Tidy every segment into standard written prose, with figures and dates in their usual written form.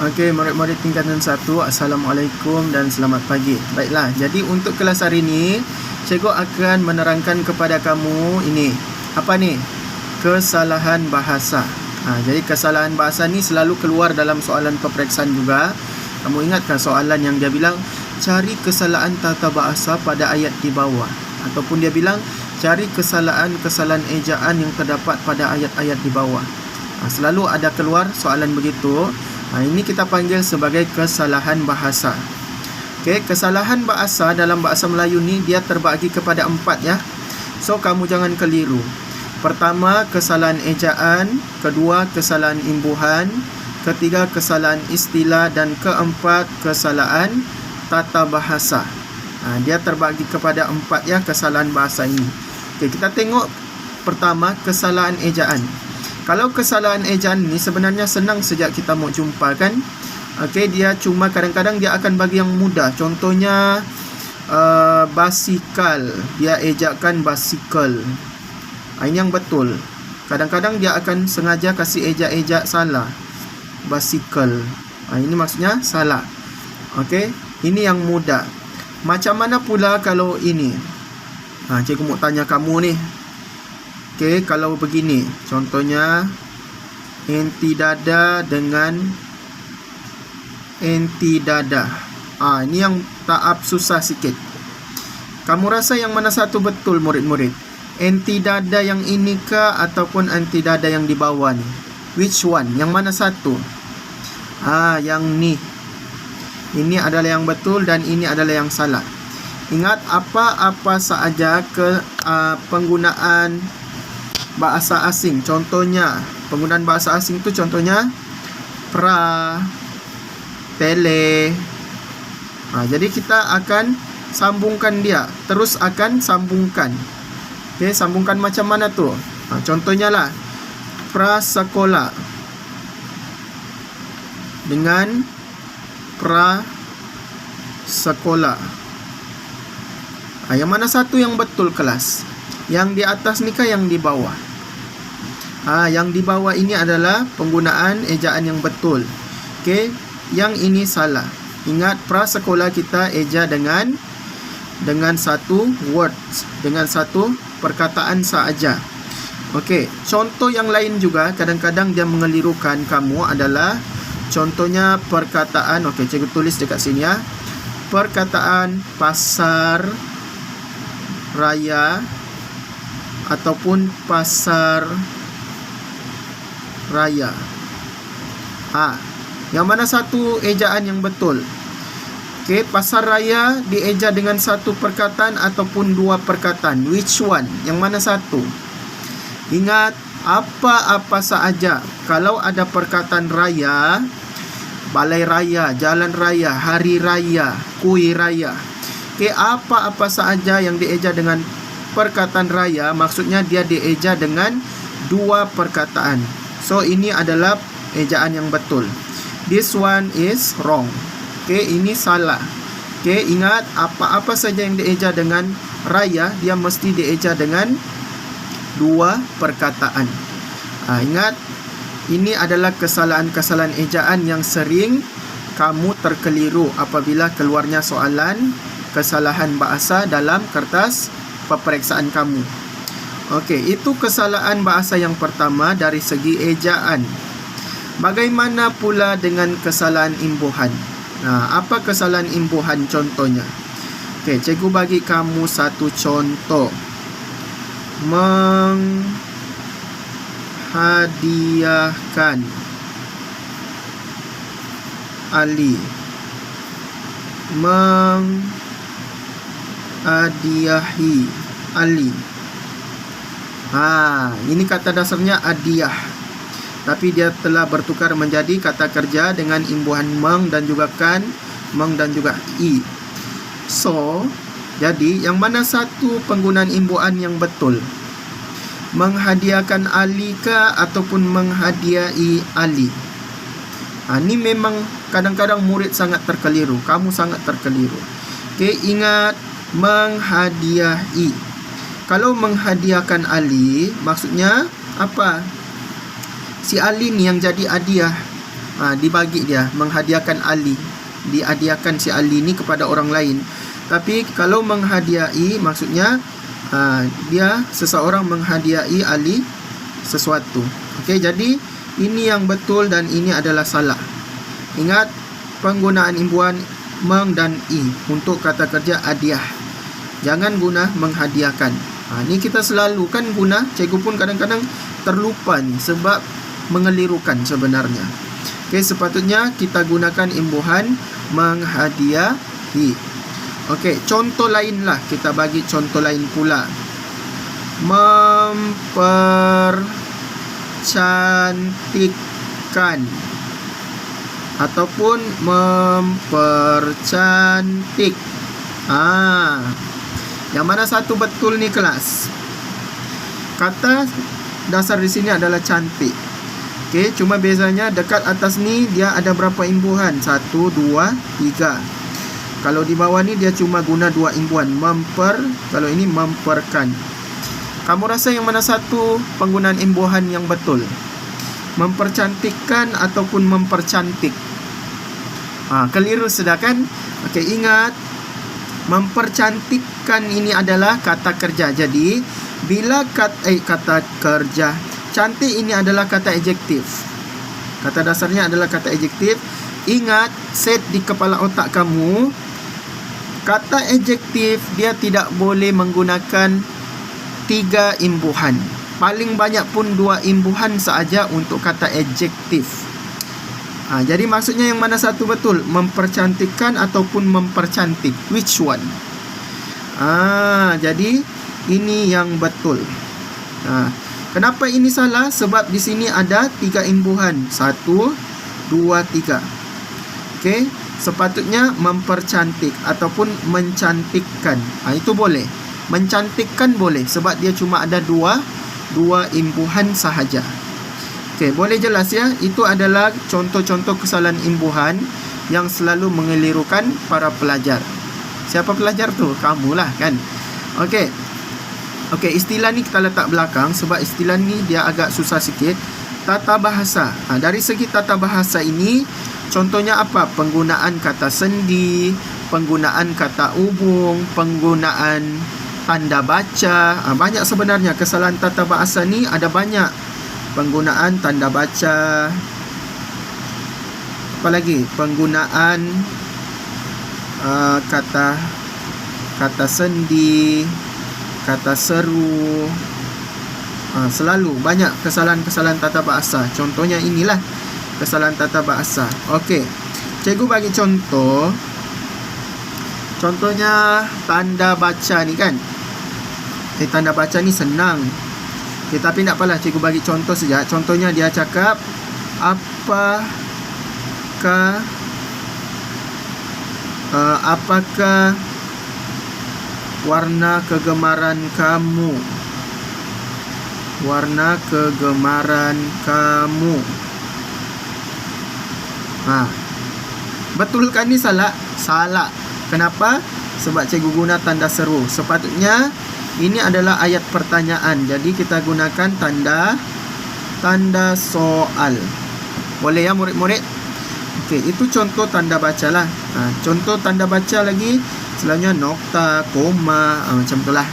Okey, murid-murid tingkatan 1, Assalamualaikum dan selamat pagi. Baiklah, jadi untuk kelas hari ini, cikgu akan menerangkan kepada kamu ini. Apa ni? Kesalahan bahasa. Jadi kesalahan bahasa ni selalu keluar dalam soalan peperiksaan juga. Kamu ingatkah soalan yang dia bilang cari kesalahan tata bahasa pada ayat di bawah, ataupun dia bilang cari kesalahan ejaan yang terdapat pada ayat-ayat di bawah. Selalu ada keluar soalan begitu. Ini kita panggil sebagai kesalahan bahasa. Okey, kesalahan bahasa dalam bahasa Melayu ni dia terbagi kepada 4 ya. So kamu jangan keliru. Pertama, kesalahan ejaan, kedua kesalahan imbuhan, ketiga kesalahan istilah, dan keempat kesalahan tata bahasa. Dia terbagi kepada 4 ya kesalahan bahasa ini. Okey, kita tengok pertama kesalahan ejaan. Kalau kesalahan ejaan ni sebenarnya senang sejak kita mau jumpa kan. Okey, dia cuma kadang-kadang dia akan bagi yang mudah. Contohnya basikal, dia ejakan basikal. Ini yang betul. Kadang-kadang dia akan sengaja kasih ejak-ejak salah. Basikal. Ini maksudnya salah. Okey, ini yang mudah. Macam mana pula kalau ini? Cikgu mau tanya kamu ni. Okey, kalau begini, contohnya enti dada dengan enti dada. Ini yang taap susah sikit. Kamu rasa yang mana satu betul, murid-murid? Enti dada yang ini kah ataupun enti dada yang di bawah ni? Which one? Yang mana satu? Yang ni. Ini adalah yang betul dan ini adalah yang salah. Ingat apa-apa sahaja penggunaan bahasa asing. Contohnya, penggunaan bahasa asing tu contohnya pra, tele. Jadi kita akan sambungkan dia. Terus akan sambungkan. Okey, sambungkan macam mana tu? Contohnya lah, pra sekolah dengan pra sekolah. Yang mana satu yang betul kelas? Yang di atas ni kah yang di bawah? Yang di bawah ini adalah penggunaan ejaan yang betul. Okey, yang ini salah. Ingat, pra sekolah kita eja dengan satu word, dengan satu perkataan sahaja. Okey, contoh yang lain juga kadang-kadang dia mengelirukan kamu adalah contohnya perkataan. Okey, cikgu tulis dekat sini ya. Perkataan pasar raya ataupun pasar raya. Yang mana satu ejaan yang betul? Okey, pasar raya dieja dengan satu perkataan ataupun dua perkataan. Which one? Yang mana satu? Ingat, apa-apa sahaja kalau ada perkataan raya, balai raya, jalan raya, hari raya, kuih raya. Okey, apa-apa sahaja yang dieja dengan perkataan raya, maksudnya dia dieja dengan dua perkataan. So ini adalah ejaan yang betul. This one is wrong. Okey, ini salah. Okey, ingat, apa-apa saja yang dieja dengan raya, dia mesti dieja dengan dua perkataan. Ingat, ini adalah kesalahan-kesalahan ejaan yang sering kamu terkeliru apabila keluarnya soalan kesalahan bahasa dalam kertas peperiksaan kamu. Okey, itu kesalahan bahasa yang pertama dari segi ejaan. Bagaimana pula dengan kesalahan imbuhan? Apa kesalahan imbuhan contohnya? Okey, cikgu bagi kamu satu contoh. Menghadiahkan Ali. Menghadiahi Ali. Ini kata dasarnya hadiah, tapi dia telah bertukar menjadi kata kerja dengan imbuhan meng dan juga kan, meng dan juga i. So, jadi yang mana satu penggunaan imbuhan yang betul? Menghadiahkan Ali kah ataupun menghadiahi Ali? Ini memang kadang-kadang murid sangat terkeliru. Kamu sangat terkeliru. Okey, ingat, menghadiahi. Kalau menghadiahkan Ali, maksudnya apa? Si Ali ni yang jadi hadiah. dibagi dia, menghadiahkan Ali, dihadiahkan si Ali ni kepada orang lain. Tapi kalau menghadiahi maksudnya dia seseorang menghadiahi Ali sesuatu. Okey, jadi ini yang betul dan ini adalah salah. Ingat penggunaan imbuhan meng dan i untuk kata kerja hadiah. Jangan guna menghadiahkan. Ni kita selalu kan guna, cikgu pun kadang-kadang terlupa ni sebab mengelirukan sebenarnya. Okey, sepatutnya kita gunakan imbuhan menghadiahi. Okey, contoh lain lah, kita bagi contoh lain pula. Mempercantikkan ataupun mempercantik. Yang mana satu betul ni kelas? Kata dasar di sini adalah cantik. Okey, cuma bezanya dekat atas ni dia ada berapa imbuhan? 1, 2, 3. Kalau di bawah ni dia cuma guna 2 imbuhan. Kalau ini memperkan. Kamu rasa yang mana satu penggunaan imbuhan yang betul? Mempercantikkan ataupun mempercantik? Keliru sudah kan? Okey, ingat mempercantikkan ini adalah kata kerja. Jadi bila kata kerja, cantik ini adalah kata adjektif. Kata dasarnya adalah kata adjektif. Ingat, set di kepala otak kamu, kata adjektif dia tidak boleh menggunakan 3 imbuhan. Paling banyak pun 2 imbuhan sahaja untuk kata adjektif. Jadi maksudnya yang mana satu betul? Mempercantikkan ataupun mempercantik? Which one? Jadi ini yang betul. Kenapa ini salah? Sebab di sini ada 3 imbuhan. 1, 2, 3. Okey, sepatutnya mempercantik ataupun mencantikkan. Itu boleh. Mencantikkan boleh sebab dia cuma ada 2 imbuhan sahaja. Okey, boleh jelas ya? Itu adalah contoh-contoh kesalahan imbuhan yang selalu mengelirukan para pelajar. Siapa pelajar tu? Kamulah kan? Okey, istilah ni kita letak belakang sebab istilah ni dia agak susah sikit. Tata bahasa. Dari segi tata bahasa ini, contohnya apa? Penggunaan kata sendi, penggunaan kata hubung, penggunaan tanda baca. Banyak sebenarnya kesalahan tata bahasa ni, ada banyak. Penggunaan tanda baca. Apa lagi? Penggunaan kata sendi, kata seru. Selalu banyak kesalahan-kesalahan tata bahasa. Contohnya inilah kesalahan tata bahasa. Okey, cikgu bagi contoh. Contohnya tanda baca ni kan. Tanda baca ni senang. Tapi tak apalah, cikgu bagi contoh saja. Contohnya dia cakap, apakah warna kegemaran kamu? Warna kegemaran kamu. Betul kan ni salah? Salah. Kenapa? Sebab cikgu guna tanda seru. Sepatutnya ini adalah ayat pertanyaan. Jadi kita gunakan tanda soal. Boleh ya murid-murid? Okey, itu contoh tanda baca lah. Contoh tanda baca lagi selalunya nokta, koma, macam itulah.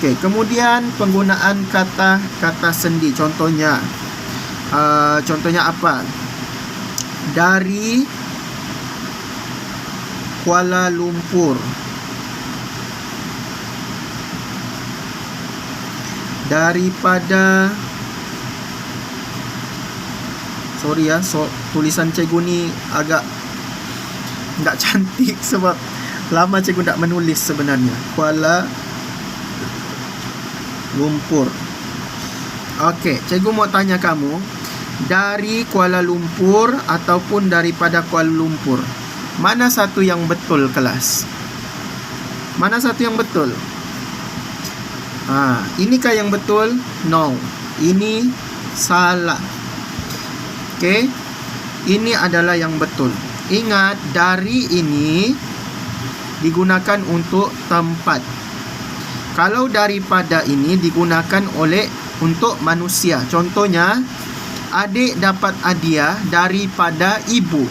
Okey, kemudian penggunaan kata sendi. Contohnya apa? Dari Kuala Lumpur. Daripada, sorry ya, tulisan cikgu ni agak tak cantik sebab lama cikgu tak menulis sebenarnya. Kuala Lumpur. Okey, cikgu mau tanya kamu, dari Kuala Lumpur ataupun daripada Kuala Lumpur, mana satu yang betul kelas? Mana satu yang betul? Inikah yang betul? No. Ini salah. Okey, ini adalah yang betul. Ingat, dari ini digunakan untuk tempat. Kalau daripada ini digunakan untuk manusia. Contohnya, adik dapat hadiah daripada ibu.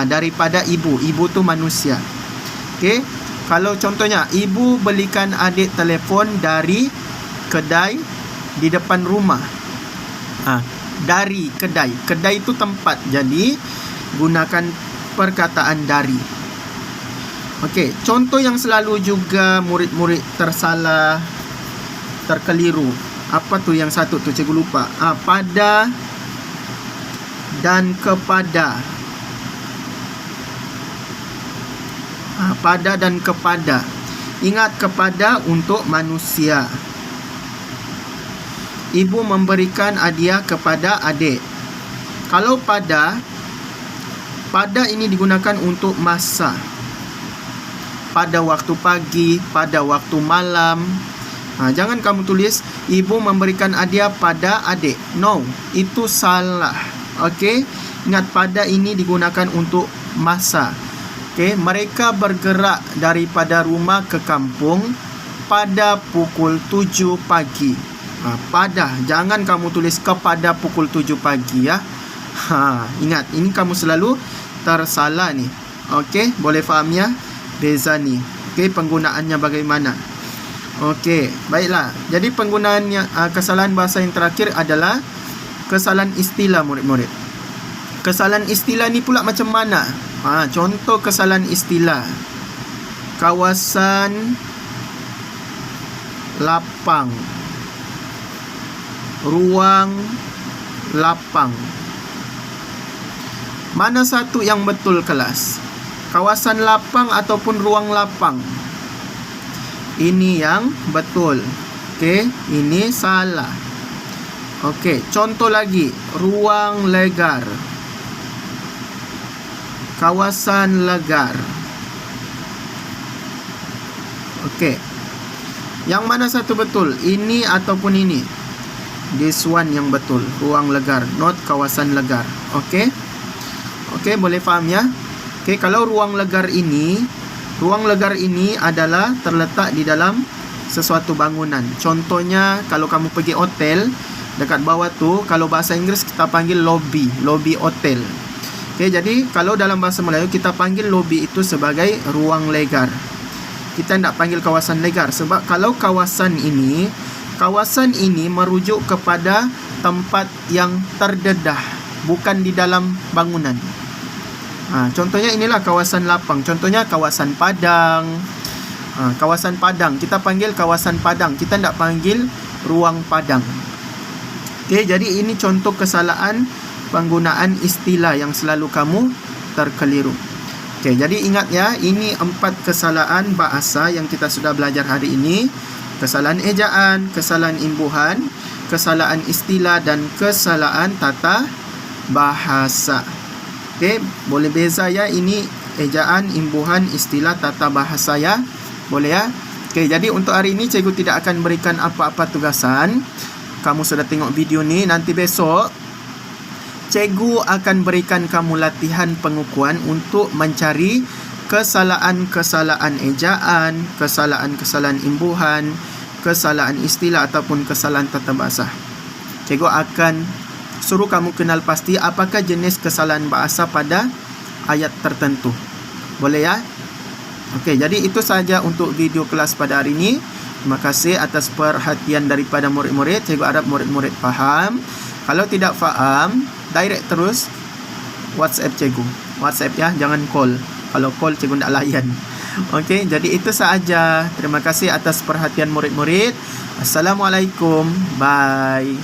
Daripada ibu. Ibu tu manusia. Okey. Kalau contohnya ibu belikan adik telefon dari kedai di depan rumah. Dari kedai. Kedai itu tempat. Jadi gunakan perkataan dari. Okey, contoh yang selalu juga murid-murid tersalah, terkeliru. Apa tu yang satu tu cikgu lupa? Pada dan kepada. Pada dan kepada. Ingat, kepada untuk manusia. Ibu memberikan hadiah kepada adik. Kalau pada ini digunakan untuk masa. Pada waktu pagi, pada waktu malam. Jangan kamu tulis ibu memberikan hadiah pada adik. No, itu salah. Okey, ingat pada ini digunakan untuk masa. Okey, mereka bergerak daripada rumah ke kampung pada pukul 7 pagi. Pada, jangan kamu tulis kepada pukul 7 pagi ya. Ingat, ini kamu selalu tersalah ni. Okey, boleh faham ya beza ni. Okey, penggunaannya bagaimana? Okey, baiklah. Jadi penggunaannya kesalahan bahasa yang terakhir adalah kesalahan istilah murid-murid. Kesalahan istilah ni pula macam mana? Contoh kesalahan istilah. Kawasan lapang. Ruang lapang. Mana satu yang betul kelas? Kawasan lapang ataupun ruang lapang? Ini yang betul. Okey, ini salah. Okey, contoh lagi. Ruang legar. Kawasan legar. Okey. Yang mana satu betul? Ini ataupun ini? This one yang betul. Ruang legar, not kawasan legar. Okey. Okey, boleh faham ya? Okey, kalau ruang legar ini adalah terletak di dalam sesuatu bangunan. Contohnya, kalau kamu pergi hotel, dekat bawah tu, kalau bahasa Inggeris kita panggil lobby hotel. Okey, jadi kalau dalam bahasa Melayu kita panggil lobby itu sebagai ruang legar. Kita tidak panggil kawasan legar sebab kalau kawasan ini merujuk kepada tempat yang terdedah, bukan di dalam bangunan. Contohnya inilah kawasan lapang. Contohnya kawasan Padang. Kawasan Padang, kita panggil kawasan Padang. Kita tidak panggil ruang Padang. Okey, jadi ini contoh kesalahan penggunaan istilah yang selalu kamu terkeliru. Okey, jadi ingat ya, ini 4 kesalahan bahasa yang kita sudah belajar hari ini. Kesalahan ejaan, kesalahan imbuhan, kesalahan istilah dan kesalahan tata bahasa. Okey, boleh beza ya, ini ejaan, imbuhan, istilah, tata bahasa ya. Boleh ya? Okey, jadi untuk hari ini cikgu tidak akan berikan apa-apa tugasan. Kamu sudah tengok video ni, nanti besok cikgu akan berikan kamu latihan pengukuhan untuk mencari kesalahan-kesalahan ejaan, kesalahan-kesalahan imbuhan, kesalahan istilah ataupun kesalahan tata bahasa. Cikgu akan suruh kamu kenal pasti apakah jenis kesalahan bahasa pada ayat tertentu. Boleh ya? Okey, jadi itu saja untuk video kelas pada hari ini. Terima kasih atas perhatian daripada murid-murid. Cikgu harap murid-murid faham. Kalau tidak faham, direct terus WhatsApp cikgu. WhatsApp ya, jangan call. Kalau call cikgu tidak layan. Okey, jadi itu sahaja. Terima kasih atas perhatian murid-murid. Assalamualaikum. Bye.